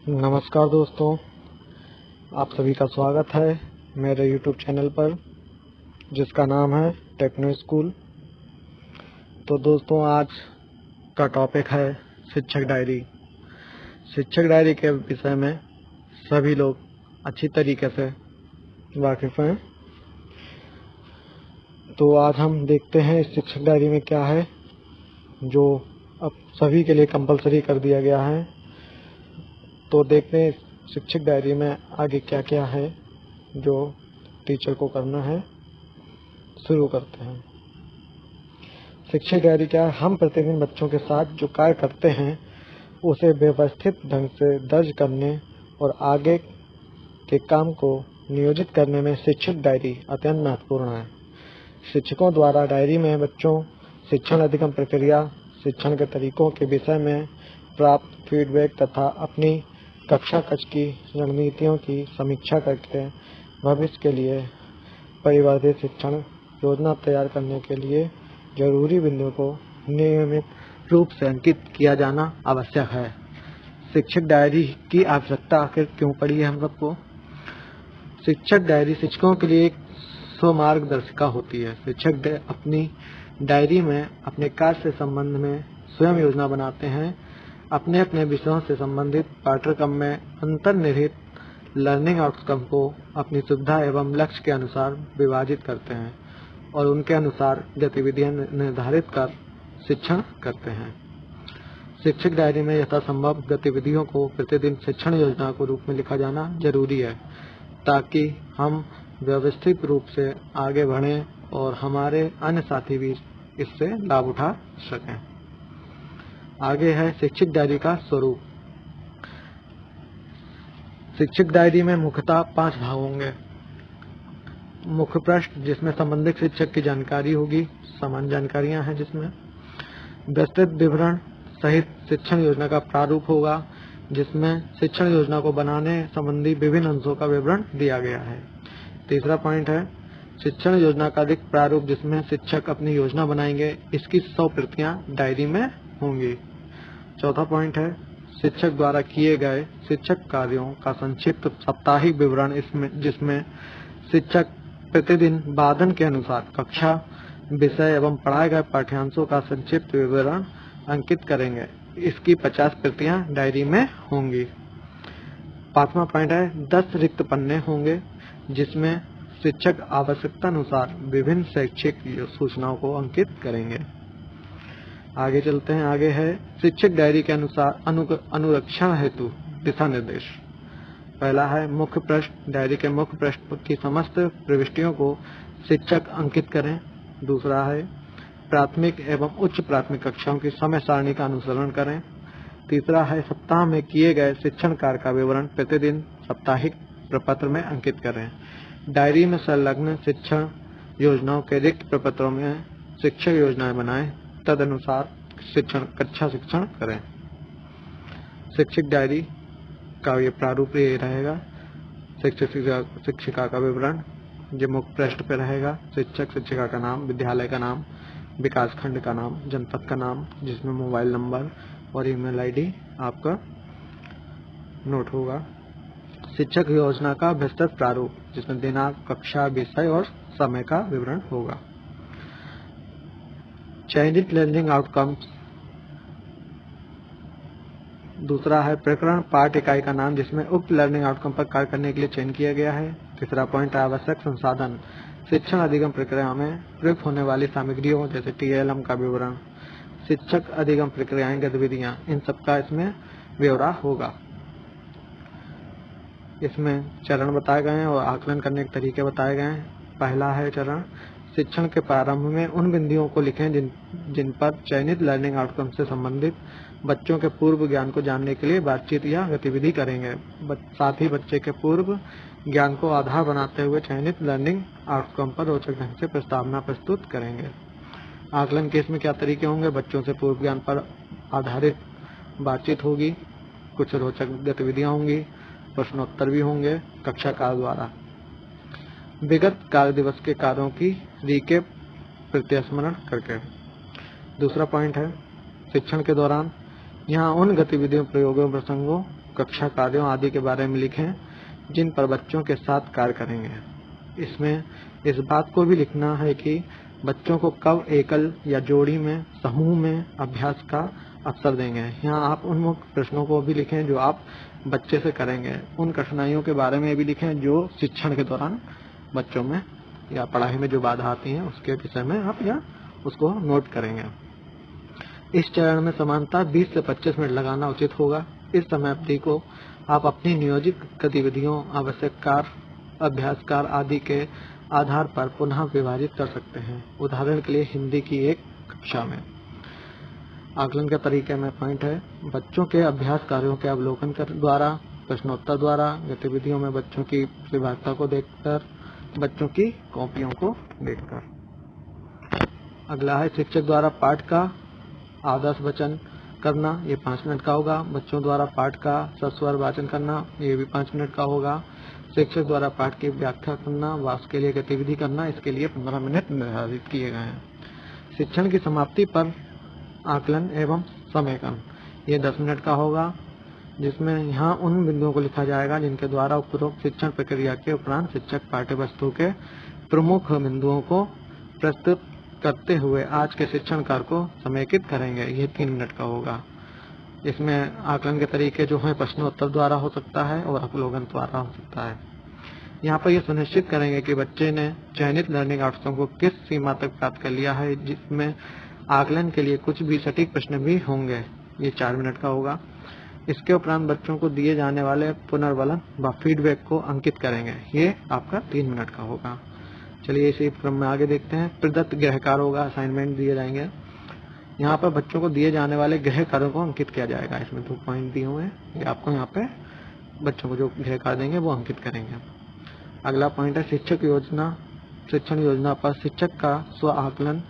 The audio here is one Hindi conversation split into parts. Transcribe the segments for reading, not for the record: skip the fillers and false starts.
नमस्कार दोस्तों, आप सभी का स्वागत है मेरे YouTube चैनल पर जिसका नाम है टेक्नो स्कूल। तो दोस्तों, आज का टॉपिक है शिक्षक डायरी। शिक्षक डायरी के विषय में सभी लोग अच्छी तरीके से वाकिफ हैं। तो आज हम देखते हैं इस शिक्षक डायरी में क्या है जो अब सभी के लिए कंपलसरी कर दिया गया है। तो देखते हैं शिक्षक डायरी में आगे क्या क्या है जो टीचर को करना है। शुरू करते हैं। शिक्षक डायरी क्या है? हम प्रतिदिन बच्चों के साथ जो कार्य करते हैं उसे व्यवस्थित ढंग से दर्ज करने और आगे के काम को नियोजित करने में शिक्षक डायरी अत्यंत महत्वपूर्ण है। शिक्षकों द्वारा डायरी में बच्चों शिक्षण अधिगम प्रक्रिया, शिक्षण के तरीकों के विषय में प्राप्त फीडबैक तथा अपनी कक्षा कक्ष की रणनीतियों की समीक्षा करके भविष्य के लिए परिवर्धित शिक्षण योजना तैयार करने के लिए जरूरी बिंदुओं को नियमित रूप से अंकित किया जाना आवश्यक है। शिक्षक डायरी की आवश्यकता आखिर क्यों पड़ी है हम सबको? शिक्षक डायरी शिक्षकों के लिए एक स्वमार्गदर्शिका होती है। शिक्षक अपनी डायरी में अपने कार्य से संबंध में स्वयं योजना बनाते हैं। अपने अपने विषयों से संबंधित पाठ्यक्रम में अंतर्निहित लर्निंग आउटकम को अपनी सुविधा एवं लक्ष्य के अनुसार विभाजित करते हैं और उनके अनुसार गतिविधियां निर्धारित कर शिक्षण करते हैं। शिक्षक डायरी में यथासंभव गतिविधियों को प्रतिदिन शिक्षण योजना के रूप में लिखा जाना जरूरी है ताकि हम व्यवस्थित रूप से आगे बढ़ें और हमारे अन्य साथी भी इससे लाभ उठा सकें। आगे है शिक्षक डायरी का स्वरूप। शिक्षक डायरी में मुख्यतः 5 भाग होंगे। मुख्य पृष्ठ जिसमें संबंधित शिक्षक की जानकारी होगी, सामान्य जानकारियां हैं जिसमें विस्तृत विवरण सहित शिक्षण योजना का प्रारूप होगा जिसमें शिक्षण योजना को बनाने संबंधी विभिन्न अंशों का विवरण दिया गया है। तीसरा पॉइंट है शिक्षण योजना का अधिक प्रारूप जिसमें शिक्षक अपनी योजना बनाएंगे। इसकी 100 प्रतियां डायरी में होंगी। चौथा पॉइंट है शिक्षक द्वारा किए गए शिक्षक कार्यों का संक्षिप्त साप्ताहिक विवरण जिसमें शिक्षक प्रतिदिन वादन के अनुसार कक्षा विषय एवं पढ़ाए गए पाठ्यांशों का संक्षिप्त विवरण अंकित करेंगे। इसकी 50 प्रतियां डायरी में होंगी। 5वां पॉइंट है 10 रिक्त पन्ने होंगे जिसमें शिक्षक आवश्यकता अनुसार विभिन्न शैक्षिक सूचनाओं को अंकित करेंगे। आगे चलते हैं। आगे है शिक्षक डायरी के अनुसार अनुरक्षण हेतु दिशा निर्देश। पहला है मुख्य पृष्ठ। डायरी के मुख्य पृष्ठ की समस्त प्रविष्टियों को शिक्षक अंकित करें। दूसरा है प्राथमिक एवं उच्च प्राथमिक कक्षाओं की समय सारणी का अनुसरण करें। तीसरा है सप्ताह में किए गए शिक्षण कार्य का विवरण प्रतिदिन साप्ताहिक प्रपत्र में अंकित करें। डायरी में संलग्न शिक्षण योजनाओं के रिक्त प्रपत्रों में शिक्षक योजनाएं बनाएं, तदनुसार कक्षा शिक्षण करें। शिक्षक डायरी का ये प्रारूप ये रहेगा। शिक्षिका का विवरण जो मुख्य पृष्ठ पे रहेगा। शिक्षक शिक्षिका का नाम, विद्यालय का नाम, विकास खंड का नाम, जनपद का नाम जिसमें मोबाइल नंबर और ईमेल आईडी आपका नोट होगा। शिक्षक योजना का विस्तृत प्रारूप जिसमें दिनांक, कक्षा, विषय और समय का विवरण होगा। चयनित लर्निंग आउटकम्स। दूसरा है प्रकरण पाठ इकाई का नाम जिसमें उक्त लर्निंग आउटकम पर कार्य करने के लिए चयन किया गया है। तीसरा पॉइंट है आवश्यक संसाधन। शिक्षण अधिगम प्रक्रिया में प्रयुक्त होने वाली सामग्रियों जैसे TLM का विवरण, शिक्षक अधिगम प्रक्रियाएं, गतिविधियां, इन सबका इसमें ब्यौरा होगा। इसमें चरण बताए गए हैं और आकलन करने के तरीके बताए गए हैं। पहला है चरण शिक्षण के प्रारंभ में उन बिंदुओं को लिखें जिन पर चयनित लर्निंग आउटकम से संबंधित बच्चों के पूर्व ज्ञान को जानने के लिए बातचीत या गतिविधि करेंगे। साथ ही बच्चे के पूर्व ज्ञान को आधार बनाते हुए चयनित लर्निंग आउटकम पर रोचक ढंग से प्रस्तावना प्रस्तुत करेंगे। आकलन के इसमें क्या तरीके होंगे? बच्चों से पूर्व ज्ञान पर आधारित बातचीत होगी, कुछ रोचक गतिविधियां होंगी, प्रश्नोत्तर भी होंगे कक्षा काल द्वारा। विगत कार्य दिवस के कार्यों की रिकेप प्रत्यस्मरण करके। दूसरा पॉइंट है शिक्षण के दौरान यहाँ उन गतिविधियों, प्रयोगों, प्रसंगों कक्षा कार्यों आदि के बारे में लिखें जिन पर बच्चों के साथ कार्य करेंगे। इसमें इस बात को भी लिखना है कि बच्चों को कब एकल या जोड़ी में, समूह में अभ्यास का अवसर देंगे। यहाँ आप उन मुख्य प्रश्नों को भी लिखें जो आप बच्चे से करेंगे। उन कठिनाइयों के बारे में भी लिखें जो शिक्षण के दौरान बच्चों में या पढ़ाई में जो बाधा आती हैं उसके विषय में आप या उसको नोट करेंगे। इस चरण में समानता 20 से 25 मिनट लगाना उचित होगा। इस समय अवधि को आप अपनी नियोजित गतिविधियों, आवश्यक कार्य, अभ्यासकार आदि के आधार पर पुनः विभाजित कर सकते हैं। उदाहरण के लिए हिंदी की एक कक्षा में आकलन के तरीके में पॉइंट है, बच्चों के अभ्यास कार्यों के अवलोकन द्वारा, प्रश्नोत्तर द्वारा, गतिविधियों में बच्चों की प्रतिभागिता को देखकर, बच्चों की कॉपियों को देखकर। अगला है शिक्षक द्वारा पाठ का आदर्श वाचन करना, ये 5 मिनट का होगा। बच्चों द्वारा पाठ का सस्वर वाचन करना, ये भी 5 मिनट का होगा। शिक्षक द्वारा पाठ की व्याख्या करना व उसके लिए गतिविधि करना, इसके लिए 15 मिनट निर्धारित किए गए हैं। शिक्षण की समाप्ति पर आकलन एवं समेकन, ये 10 मिनट का होगा, जिसमें यहाँ उन बिंदुओं को लिखा जाएगा जिनके द्वारा उपरोक्त शिक्षण प्रक्रिया के उपरांत शिक्षक पाठ्य वस्तु के प्रमुख बिंदुओं को प्रस्तुत करते हुए आज के शिक्षण कार्य को समेकित करेंगे। ये 3 मिनट का होगा। इसमें आकलन के तरीके जो हैं प्रश्नोत्तर द्वारा हो सकता है और अवलोकन द्वारा हो सकता है। यहाँ पर यह सुनिश्चित करेंगे कि बच्चे ने चयनित लर्निंग आउटकम को किस सीमा तक प्राप्त कर लिया है, जिसमें आकलन के लिए कुछ भी सटीक प्रश्न भी होंगे। ये 4 मिनट का होगा। इसके उपरांत बच्चों को दिए जाने वाले पुनर्वलन व फीडबैक को अंकित करेंगे। ये आपका 3 मिनट का होगा। चलिए इसी क्रम में आगे देखते हैं। प्रदत्त गृह कार्य होगा, असाइनमेंट दिए जाएंगे। यहाँ पर बच्चों को दिए जाने वाले गृह कार्यों को अंकित किया जाएगा। इसमें 2 पॉइंट दिए हुए हैं, ये आपको यहाँ पे बच्चों को जो गृह कार्य देंगे वो अंकित करेंगे। अगला पॉइंट है शिक्षण योजना पर शिक्षक का स्व आकलन।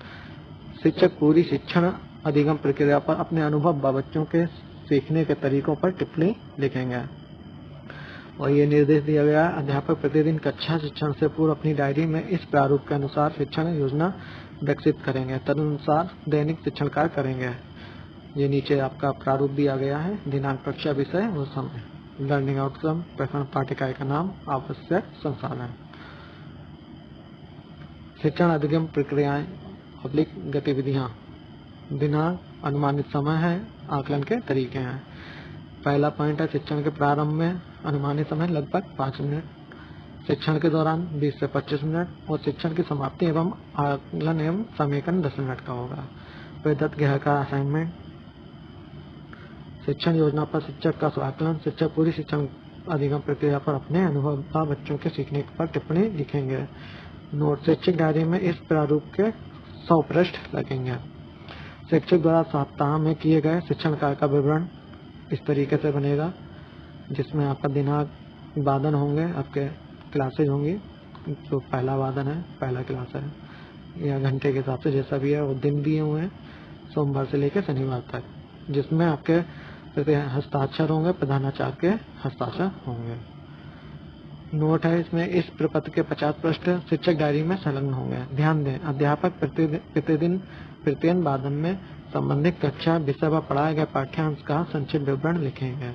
शिक्षक पूरी शिक्षण अधिगम प्रक्रिया पर अपने अनुभव व बच्चों के सीखने के तरीकों पर टिप्पणी लिखेंगे। और ये निर्देश दिया गया, अध्यापक प्रतिदिन कक्षा शिक्षण से पूर्व अपनी डायरी में इस प्रारूप के अनुसार शिक्षण योजना विकसित करेंगे, तदनुसार दैनिक शिक्षण कार्य करेंगे। ये नीचे आपका प्रारूप दिया गया है, दिनांक, कक्षा, विषय और समय, लर्निंग आउटकम, प्रकरण, पाठ्यक्रम का नाम, आवश्यक संसाधन, शिक्षण अधिगम प्रक्रियाएं गतिविधियां, दिनांक, अनुमानित समय है, आकलन के तरीके हैं। पहला पॉइंट है शिक्षण के प्रारंभ में अनुमानित समय लगभग 5 मिनट, शिक्षण के दौरान 20 से 25 मिनट और शिक्षण की समाप्ति एवं आकलन एवं समेकन 10 मिनट का होगा। प्रदत्त गृह का असाइनमेंट, शिक्षण योजना पर शिक्षक का स्वाकलन। शिक्षक पूरी शिक्षण अधिगम प्रक्रिया पर अपने अनुभव व बच्चों के सीखने पर टिप्पणी लिखेंगे। नोट, शिक्षक डायरी में इस प्रारूप के 100 पृष्ठ लगेंगे। शिक्षक द्वारा सप्ताह में किए गए शिक्षण कार्य का विवरण इस तरीके से बनेगा, जिसमें आपका दिनांक, वादन होंगे, आपके क्लासेज होंगी, जो पहला वादन है, पहला क्लास है, या घंटे के हिसाब से जैसा भी है, वो दिन दिए हुए हैं सोमवार से लेकर शनिवार तक, जिसमें आपके हस्ताक्षर होंगे, प्रधानाचार्य के हस्ताक्षर होंगे। नोट है इसमें, इस प्रपत्र के 50 पृष्ठ शिक्षक डायरी में संलग्न होंगे। ध्यान दें, अध्यापक प्रतिदिन प्रत्येक वादन में संबंधित कक्षा, विषय व पढ़ाए गए पाठ्यांश का संक्षिप्त विवरण लिखेंगे।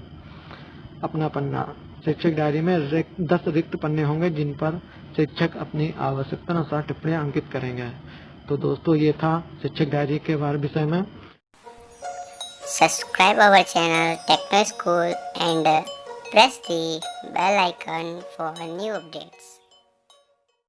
अपना पन्ना, शिक्षक डायरी में 10 रिक्त पन्ने होंगे जिन पर शिक्षक अपनी आवश्यकता अनुसार टिप्पणियां अंकित करेंगे। तो दोस्तों ये था शिक्षक डायरी के बारे विषय में। Subscribe our channel Techno School and press the bell icon for new updates.